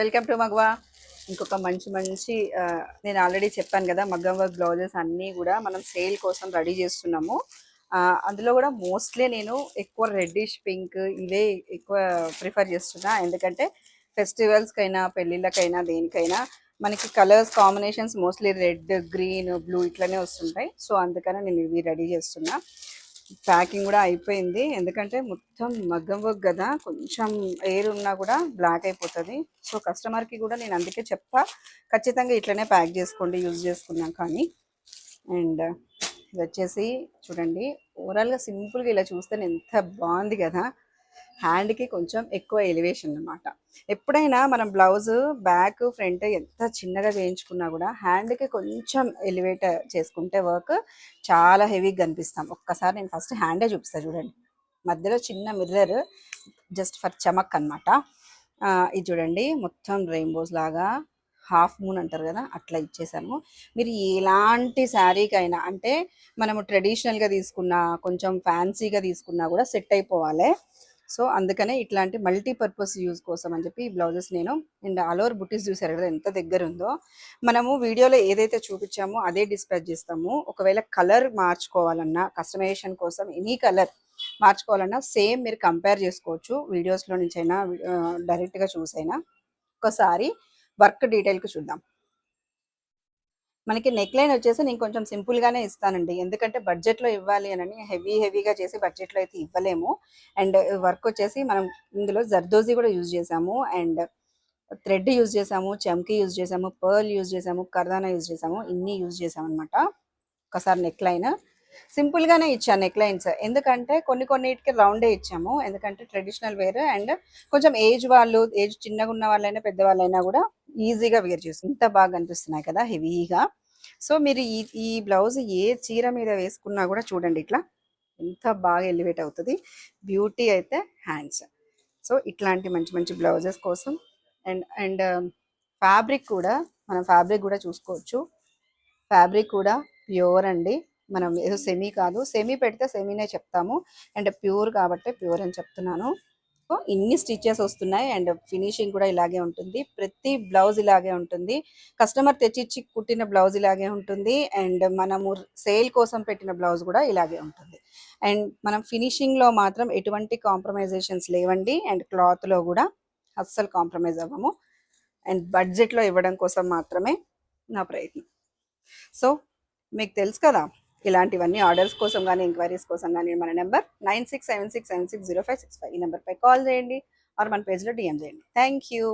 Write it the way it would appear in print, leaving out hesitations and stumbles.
Welcome to మగవా. ఇంకొక మంచి మంచి నేను ఆల్రెడీ చెప్పాను కదా, మగ్గం వర్క్ బ్లౌజెస్ అన్నీ కూడా మనం సేల్ కోసం రెడీ చేస్తున్నాము. అందులో కూడా మోస్ట్లీ నేను ఎక్కువ రెడ్డిష్ పింక్ ఇవే ఎక్కువ ప్రిఫర్ చేస్తున్నా. ఎందుకంటే ఫెస్టివల్స్కైనా పెళ్ళిళ్ళకైనా దేనికైనా మనకి colours combinations mostly red, green, blue ఇట్లనే వస్తుంటాయి. సో అందుకనే నేను ఇవి రెడీ చేస్తున్నా. ప్యాకింగ్ కూడా అయిపోయింది. ఎందుకంటే మొత్తం మగ్గం వర్క్ కదా, కొంచెం ఎయిర్ ఉన్నా కూడా బ్లాక్ అయిపోతుంది. సో కస్టమర్కి కూడా నేను అందుకే చెప్పా, ఖచ్చితంగా ఇట్లనే ప్యాక్ చేసుకోండి యూజ్ చేసుకున్నాం కానీ. అండ్ ఇది వచ్చేసి చూడండి, ఓవరాల్గా సింపుల్గా ఇలా చూస్తే ఎంత బాగుంది కదా. హ్యాండ్కి కొంచెం ఎక్కువ ఎలివేషన్ అనమాట. ఎప్పుడైనా మనం బ్లౌజ్ బ్యాక్ ఫ్రంట్ ఎంత చిన్నగా చేయించుకున్నా కూడా హ్యాండ్కి కొంచెం ఎలివేట్ చేసుకుంటే వర్క్ చాలా హెవీగా కనిపిస్తాం. ఒక్కసారి నేను ఫస్ట్ హ్యాండే చూపిస్తాను చూడండి. మధ్యలో చిన్న మిర్రర్ జస్ట్ ఫర్ చమక్ అనమాట. ఇది చూడండి, మొత్తం రెయిన్బోస్ లాగా హాఫ్ మూన్ అంటారు కదా, అట్లా ఇచ్చేసాము. మీరు ఎలాంటి శారీకైనా, అంటే మనము ట్రెడిషనల్గా తీసుకున్నా కొంచెం ఫ్యాన్సీగా తీసుకున్నా కూడా సెట్ అయిపోవాలి. సో అందుకనే ఇట్లాంటి మల్టీపర్పస్ యూజ్ కోసం అని చెప్పి ఈ బ్లౌజెస్ నేను. అండ్ ఆల్ ఓవర్ బుటీస్ చూసారు కదా ఎంత దగ్గర ఉందో. మనము వీడియోలో ఏదైతే చూపించామో అదే డిస్పాచ్ చేస్తాము. ఒకవేళ కలర్ మార్చుకోవాలన్నా, కస్టమైజేషన్ కోసం ఎనీ కలర్ మార్చుకోవాలన్నా సేమ్ మీరు కంపేర్ చేసుకోవచ్చు. వీడియోస్లో నుంచి అయినా డైరెక్ట్గా చూసైనా. ఒకసారి వర్క్ డీటెయిల్కి చూద్దాం. మనకి నెక్ లైన్ వచ్చేసి నేను కొంచెం సింపుల్గానే ఇస్తానండి, ఎందుకంటే బడ్జెట్లో ఇవ్వాలి అని హెవీగా చేసి బడ్జెట్లో అయితే ఇవ్వలేము. అండ్ వర్క్ వచ్చేసి మనం ఇందులో జర్దోజీ కూడా యూజ్ చేసాము, అండ్ థ్రెడ్ యూజ్ చేసాము, చమ్కీ యూజ్ చేసాము, పర్ల్ యూజ్ చేసాము, కర్దానా యూజ్ చేసాము, ఇన్ని యూజ్ చేసాము అనమాట. ఒకసారి నెక్ లైన్ సింపుల్గానే ఇచ్చాను నెక్ లైన్స్, ఎందుకంటే కొన్నిటికి రౌండే ఇచ్చాము. ఎందుకంటే ట్రెడిషనల్ వేర్ అండ్ కొంచెం ఏజ్ చిన్నగా ఉన్న వాళ్ళైనా పెద్దవాళ్ళైనా కూడా ఈజీగా వేర్ చేసి ఇంత బాగా కనిపిస్తున్నాయి కదా హెవీగా. సో మీరు ఈ బ్లౌజ్ ఏ చీర మీద వేసుకున్నా కూడా చూడండి ఇట్లా ఎంత బాగా ఎలివేట్ అవుతుంది. బ్యూటీ అయితే హ్యాండ్స్. సో ఇట్లాంటి మంచి మంచి బ్లౌజెస్ కోసం. అండ్ ఫ్యాబ్రిక్ కూడా, మనం ఫ్యాబ్రిక్ కూడా చూసుకోవచ్చు. ఫ్యాబ్రిక్ కూడా ప్యూర్ అండి. మనం ఏదో సెమీ కాదు, సెమీ పెడితే సెమీనే చెప్తాము, అండ్ ప్యూర్ కాబట్టి ప్యూర్ అని చెప్తున్నాను. సో ఇన్ని స్టిచెస్ వస్తున్నాయి అండ్ ఫినిషింగ్ కూడా ఇలాగే ఉంటుంది. ప్రతి బ్లౌజ్ ఇలాగే ఉంటుంది. కస్టమర్ తెచ్చిచ్చి కుట్టిన బ్లౌజ్ ఇలాగే ఉంటుంది, అండ్ మనము సేల్ కోసం పెట్టిన బ్లౌజ్ కూడా ఇలాగే ఉంటుంది. అండ్ మనం ఫినిషింగ్లో మాత్రం ఎటువంటి కాంప్రమైజేషన్స్ లేవండి. అండ్ క్లాత్లో కూడా అస్సలు కాంప్రమైజ్ అవ్వము. అండ్ బడ్జెట్లో ఇవ్వడం కోసం మాత్రమే నా ప్రయత్నం. సో మీకు తెలుసు కదా, ఇలాంటివన్నీ ఆర్డర్స్ కోసం కానీ ఎంక్వైరీస్ కోసం కానీ మన నెంబర్ 9676760565 ఈ నెంబర్పై కాల్ చేయండి, ఆర్ మన పేజ్లో డిఎం చేయండి. Thank you.